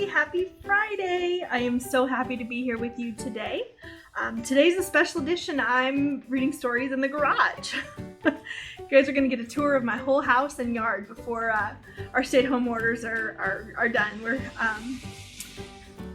Happy Friday! I am so happy to be here with you today. Today's a special edition. I'm reading stories in the garage. You guys are going to get a tour of my whole house and yard before our stay-at-home orders are done.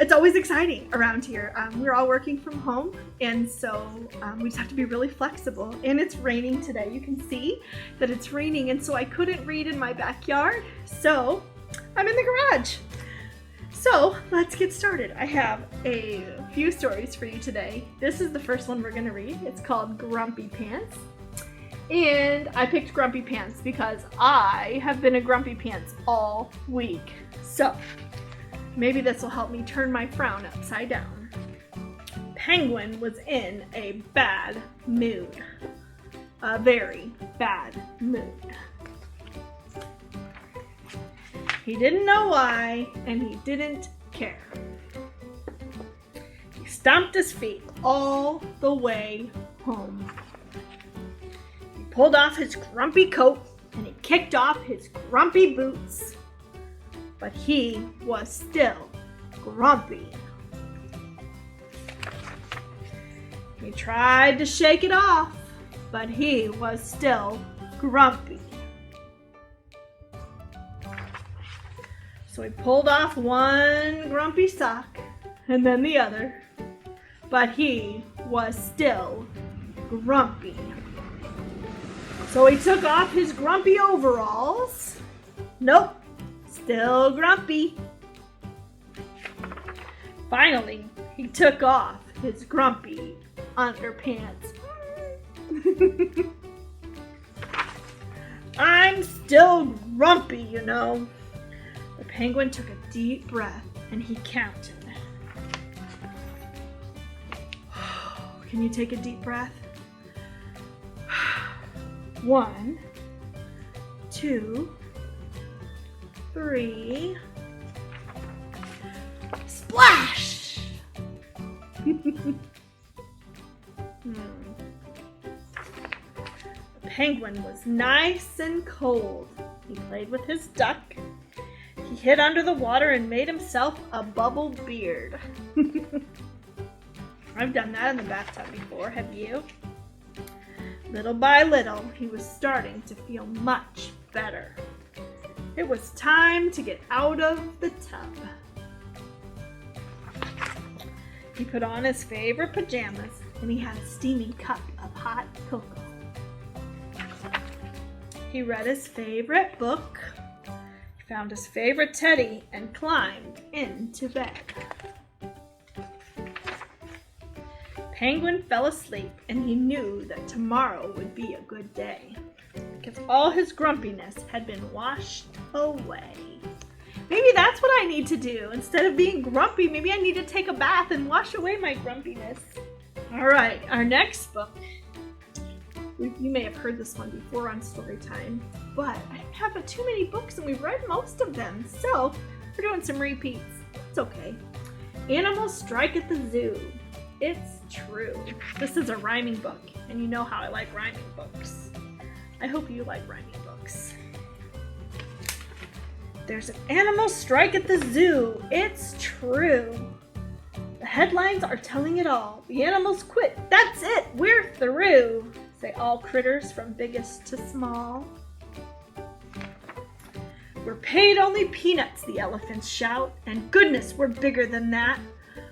It's always exciting around here. We're all working from home, and so we just have to be really flexible. And it's raining today. You can see that it's raining, and so I couldn't read in my backyard, so I'm in the garage. So let's get started. I have a few stories for you today. This is the first one we're going to read. It's called Grumpy Pants. And I picked Grumpy Pants because I have been a Grumpy Pants all week. So maybe this will help me turn my frown upside down. Penguin was in a bad mood. A very bad mood. He didn't know why, and he didn't care. He stomped his feet all the way home. He pulled off his grumpy coat, and he kicked off his grumpy boots. But he was still grumpy. He tried to shake it off, but he was still grumpy. So he pulled off one grumpy sock and then the other, but he was still grumpy. So he took off his grumpy overalls. Nope, still grumpy. Finally, he took off his grumpy underpants. I'm still grumpy, you know. The penguin took a deep breath and he counted. Can you take a deep breath? 1, 2, 3. Splash! The penguin was nice and cold. He played with his duck. He hid under the water and made himself a bubble beard. I've done that in the bathtub before, have you? Little by little, he was starting to feel much better. It was time to get out of the tub. He put on his favorite pajamas and he had a steaming cup of hot cocoa. He read his favorite book, found his favorite teddy, and climbed into bed. Penguin fell asleep, and he knew that tomorrow would be a good day because all his grumpiness had been washed away. Maybe that's what I need to do. Instead of being grumpy, maybe I need to take a bath and wash away my grumpiness. All right, our next book. You may have heard this one before on StoryTime, but I don't have too many books and we've read most of them, so we're doing some repeats. It's okay. Animals Strike at the Zoo. It's true. This is a rhyming book, and you know how I like rhyming books. I hope you like rhyming books. There's an animal strike at the zoo. It's true. The headlines are telling it all. The animals quit. That's it. We're through. Say all critters from biggest to small. We're paid only peanuts, the elephants shout, and goodness, we're bigger than that.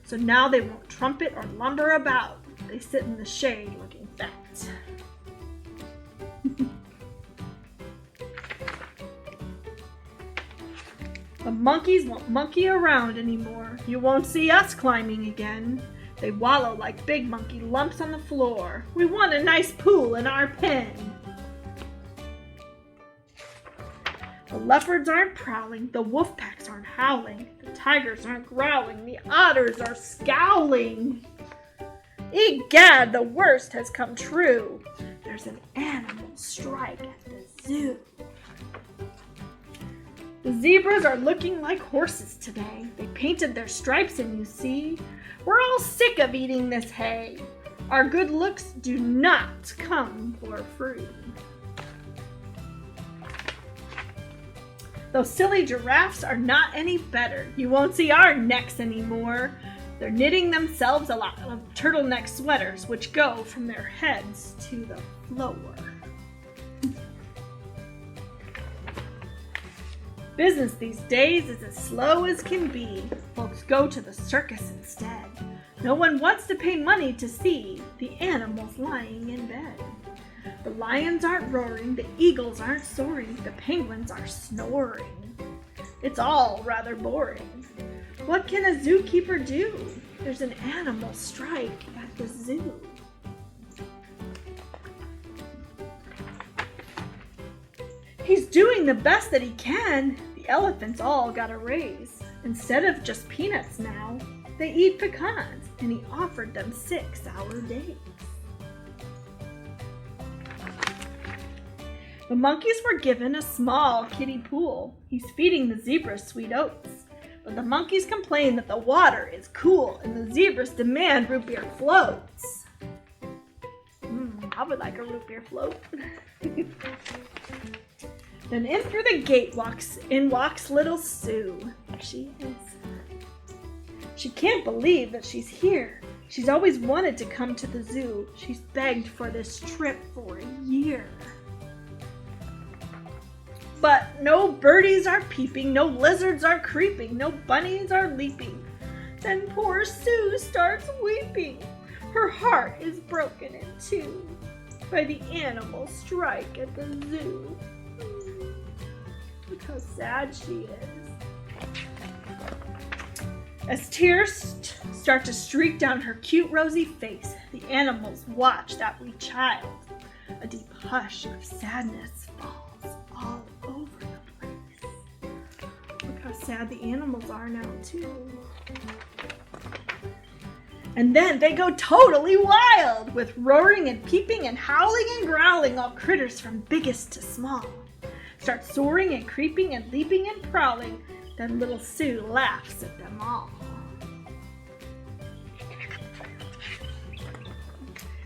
So now they won't trumpet or lumber about. They sit in the shade looking fat. The monkeys won't monkey around anymore. You won't see us climbing again. They wallow like big monkey lumps on the floor. We want a nice pool in our pen. The leopards aren't prowling. The wolf packs aren't howling. The tigers aren't growling. The otters are scowling. Egad, the worst has come true. There's an animal strike at the zoo. The zebras are looking like horses today. They painted their stripes and you see, we're all sick of eating this hay. Our good looks do not come for free. Those silly giraffes are not any better. You won't see our necks anymore. They're knitting themselves a lot of turtleneck sweaters, which go from their heads to the floor. Business these days is as slow as can be. Folks go to the circus instead. No one wants to pay money to see the animals lying in bed. The lions aren't roaring, the eagles aren't soaring, the penguins are snoring. It's all rather boring. What can a zookeeper do? There's an animal strike at the zoo. He's doing the best that he can. The elephants all got a raise. Instead of just peanuts now, they eat pecans, and he offered them 6-hour days. The monkeys were given a small kiddie pool. He's feeding the zebras sweet oats. But the monkeys complain that the water is cool, and the zebras demand root beer floats. I would like a root beer float. Then in through the gate walks little Sue. There she is. She can't believe that she's here. She's always wanted to come to the zoo. She's begged for this trip for a year. But no birdies are peeping, no lizards are creeping, no bunnies are leaping. Then poor Sue starts weeping. Her heart is broken in two by the animal strike at the zoo. Look how sad she is. As tears start to streak down her cute rosy face, the animals watch that wee child. A deep hush of sadness falls all over the place. Look how sad the animals are now too. And then they go totally wild with roaring and peeping and howling and growling, all critters from biggest to small. Start soaring and creeping and leaping and prowling. Then little Sue laughs at them all.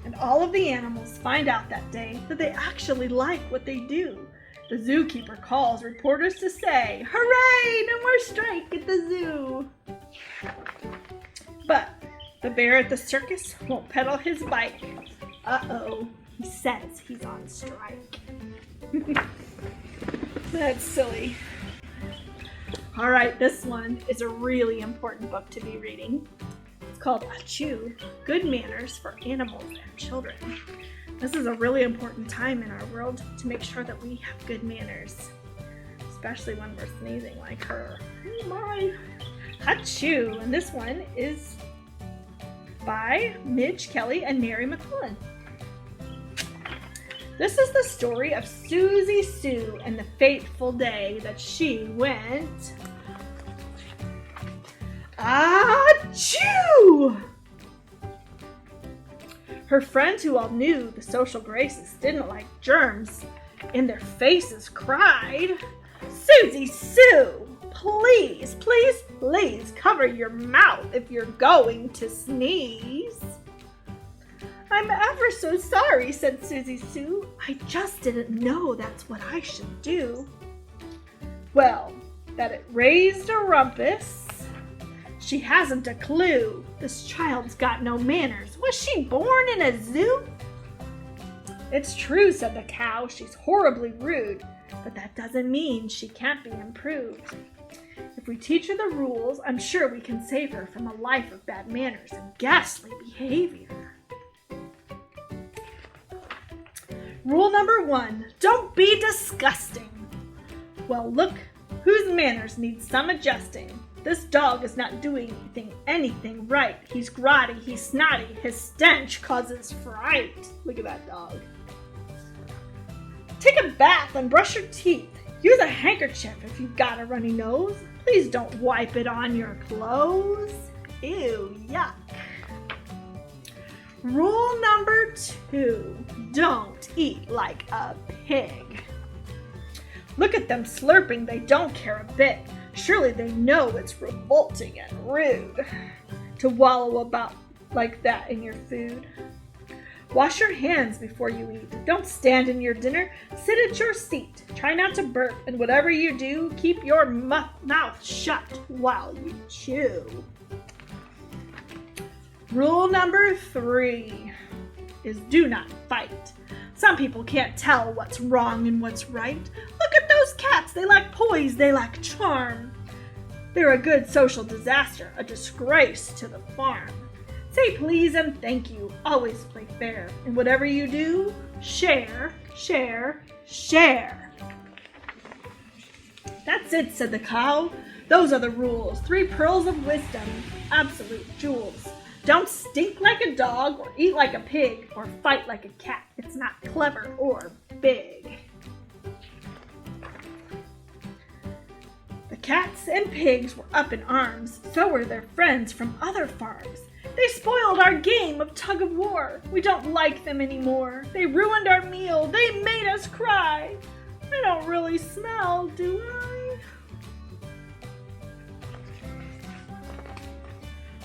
And all of the animals find out that day that they actually like what they do. The zookeeper calls reporters to say, "Hooray! No more strike at the zoo!" But the bear at the circus won't pedal his bike. Uh-oh, he says he's on strike. That's silly. All right, this one is a really important book to be reading. It's called Achoo, Good Manners for Animals and Children. This is a really important time in our world to make sure that we have good manners, especially when we're sneezing like her. Oh my. Achoo, and this one is by Midge Kelly and Mary McClellan. This is the story of Susie Sue and the fateful day that she went Achoo! Her friends, who all knew the social graces, didn't like germs in their faces, cried, "Susie Sue, please, please, please cover your mouth if you're going to sneeze." "I'm ever so sorry," said Susie Sue. "I just didn't know that's what I should do." Well, that it raised a rumpus. She hasn't a clue. This child's got no manners. Was she born in a zoo? "It's true," said the cow. "She's horribly rude, but that doesn't mean she can't be improved. If we teach her the rules, I'm sure we can save her from a life of bad manners and ghastly behavior." Rule number 1, don't be disgusting. Well, look whose manners need some adjusting. This dog is not doing anything right. He's grotty, he's snotty, his stench causes fright. Look at that dog. Take a bath and brush your teeth. Use a handkerchief if you've got a runny nose. Please don't wipe it on your clothes. Ew, yuck. Rule number 2, don't eat like a pig. Look at them slurping, they don't care a bit. Surely they know it's revolting and rude to wallow about like that in your food. Wash your hands before you eat. Don't stand in your dinner. Sit at your seat. Try not to burp, and whatever you do, keep your mouth shut while you chew. Rule number 3 is do not fight. Some people can't tell what's wrong and what's right. Look at those cats. They lack poise. They lack charm. They're a good social disaster, a disgrace to the farm. Say please and thank you. Always play fair. And whatever you do, share, share, share. That's it, said the cow. Those are the rules. 3 pearls of wisdom, absolute jewels. Don't stink like a dog or eat like a pig or fight like a cat. It's not clever or big. The cats and pigs were up in arms. So were their friends from other farms. They spoiled our game of tug of war. We don't like them anymore. They ruined our meal. They made us cry. I don't really smell, do I?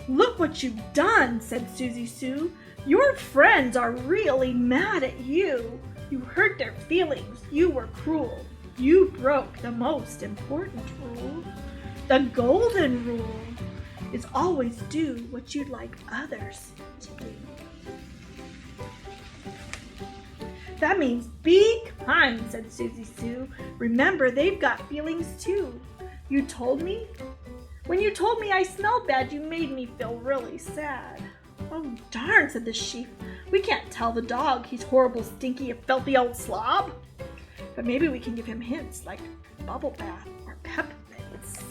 Look what you've done, said Susie Sue. Your friends are really mad at you. You hurt their feelings. You were cruel. You broke the most important rule. The golden rule is always do what you'd like others to do. That means be kind, said Susie Sue. Remember, they've got feelings too. You told me? When you told me I smelled bad, you made me feel really sad. Oh, darn, said the sheep. We can't tell the dog he's horrible, stinky, a filthy old slob. But maybe we can give him hints like bubble bath or peppermints.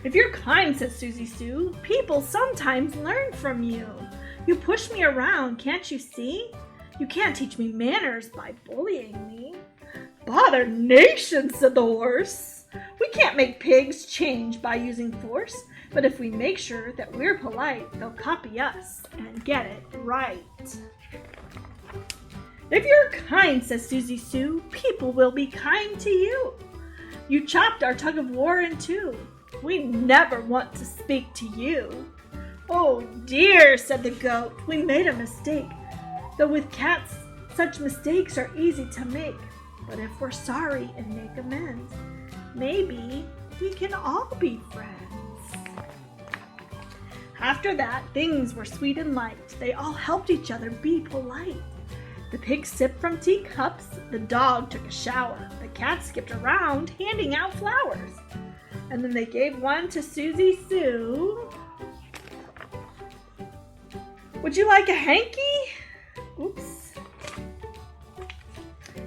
If you're kind, said Susie Sue, people sometimes learn from you. You push me around, can't you see? You can't teach me manners by bullying me. Bother nation, said the horse. We can't make pigs change by using force, but if we make sure that we're polite, they'll copy us and get it right. If you're kind, says Susie Sue, people will be kind to you. You chopped our tug of war in two. We never want to speak to you. Oh dear, said the goat, we made a mistake. Though with cats, such mistakes are easy to make. But if we're sorry and make amends, maybe we can all be friends. After that, things were sweet and light. They all helped each other be polite. The pig sipped from teacups, the dog took a shower, the cat skipped around handing out flowers. And then they gave one to Susie Sue. Would you like a hanky? Oops.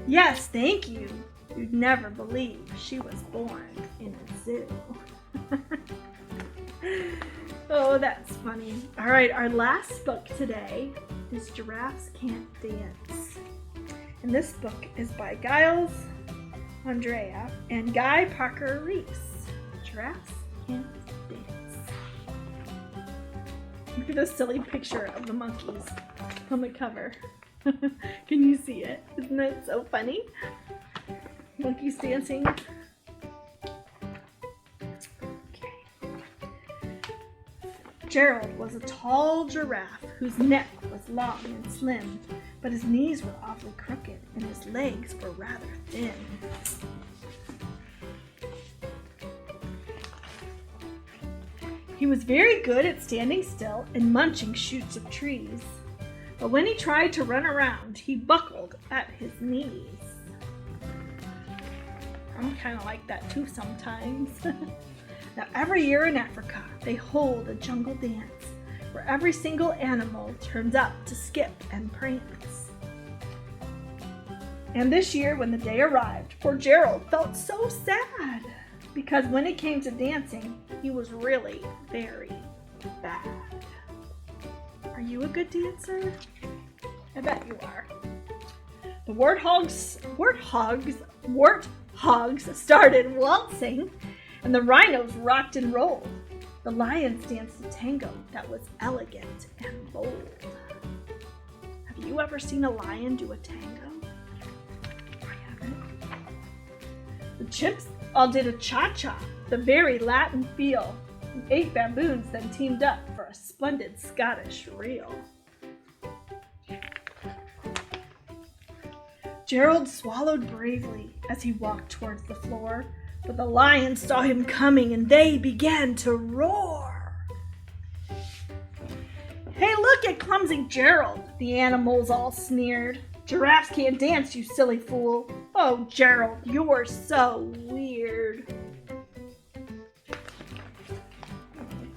Yes, thank you. You'd never believe she was born in a zoo. Oh, that's funny. All right, our last book today is Giraffes Can't Dance. And this book is by Giles Andrea and Guy Parker Reese. Giraffes Can't Dance. Look at this silly picture of the monkeys on the cover. Can you see it? Isn't that so funny? Monkeys dancing. Gerald was a tall giraffe whose neck was long and slim, but his knees were awfully crooked and his legs were rather thin. He was very good at standing still and munching shoots of trees, but when he tried to run around, he buckled at his knees. I'm kind of like that too sometimes. Now, every year in Africa, they hold a jungle dance where every single animal turns up to skip and prance. And this year, when the day arrived, poor Gerald felt so sad because when it came to dancing, he was really very bad. Are you a good dancer? I bet you are. The warthogs started waltzing, and the rhinos rocked and rolled. The lions danced a tango that was elegant and bold. Have you ever seen a lion do a tango? I haven't. The chimps all did a cha-cha, the very Latin feel. 8 baboons then teamed up for a splendid Scottish reel. Gerald swallowed bravely as he walked towards the floor, but the lions saw him coming and they began to roar. "Hey, look at clumsy Gerald," the animals all sneered. "Giraffes can't dance, you silly fool. Oh, Gerald, you're so weird."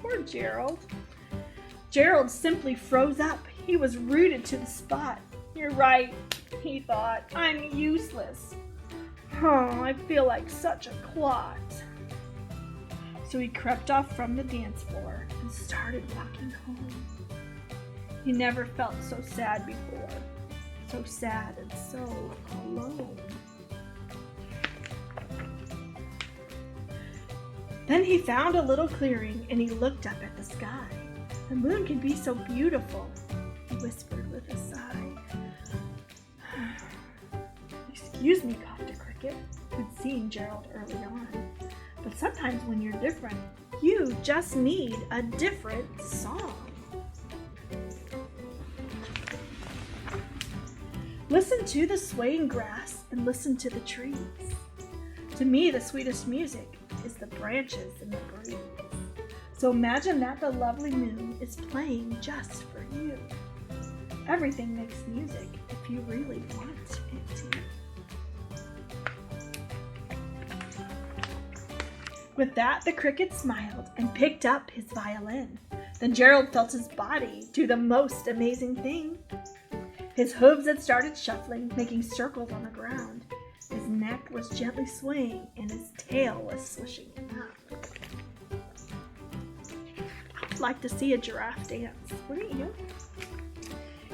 Poor Gerald. Gerald simply froze up. He was rooted to the spot. "You're right," he thought. "I'm useless. Oh, I feel like such a clot." So he crept off from the dance floor and started walking home. He never felt so sad before. So sad and so alone. Then he found a little clearing and he looked up at the sky. "The moon can be so beautiful," he whispered with a sigh. "Excuse me," coughed a cricket, who'd seen Gerald early on. "But sometimes when you're different, you just need a different song." Listen to the swaying grass and listen to the trees. To me, the sweetest music is the branches and the breeze. So imagine that the lovely moon is playing just for you. Everything makes music if you really want it to. With that, the cricket smiled and picked up his violin. Then Gerald felt his body do the most amazing thing. His hooves had started shuffling, making circles on the ground. His neck was gently swaying, and his tail was swishing up. I'd like to see a giraffe dance, wouldn't you?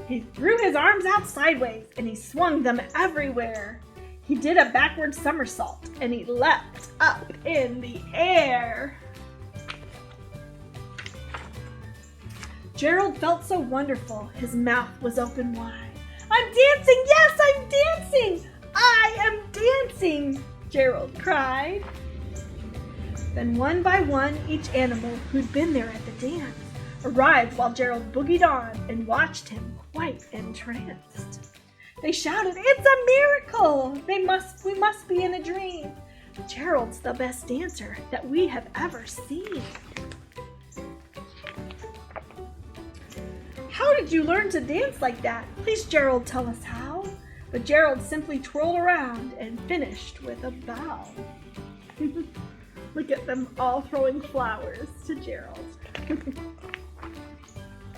He threw his arms out sideways, and he swung them everywhere. He did a backward somersault, and he leapt up in the air. Gerald felt so wonderful, his mouth was open wide. "I'm dancing! Yes, I'm dancing! I am dancing!" Gerald cried. Then one by one, each animal who'd been there at the dance arrived while Gerald boogied on and watched him quite entranced. They shouted, "It's a miracle! We must be in a dream. Gerald's the best dancer that we have ever seen." "How did you learn to dance like that? Please, Gerald, tell us how." But Gerald simply twirled around and finished with a bow. Look at them all throwing flowers to Gerald.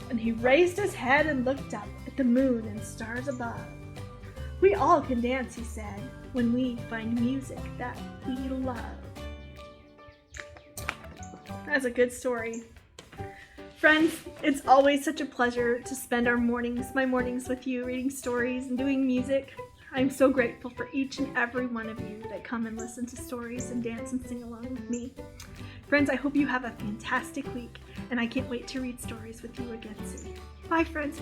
And he raised his head and looked up at the moon and stars above. "We all can dance," he said, "when we find music that we love." That's a good story. Friends, it's always such a pleasure to spend my mornings with you, reading stories and doing music. I'm so grateful for each and every one of you that come and listen to stories and dance and sing along with me. Friends, I hope you have a fantastic week, and I can't wait to read stories with you again soon. Bye, friends.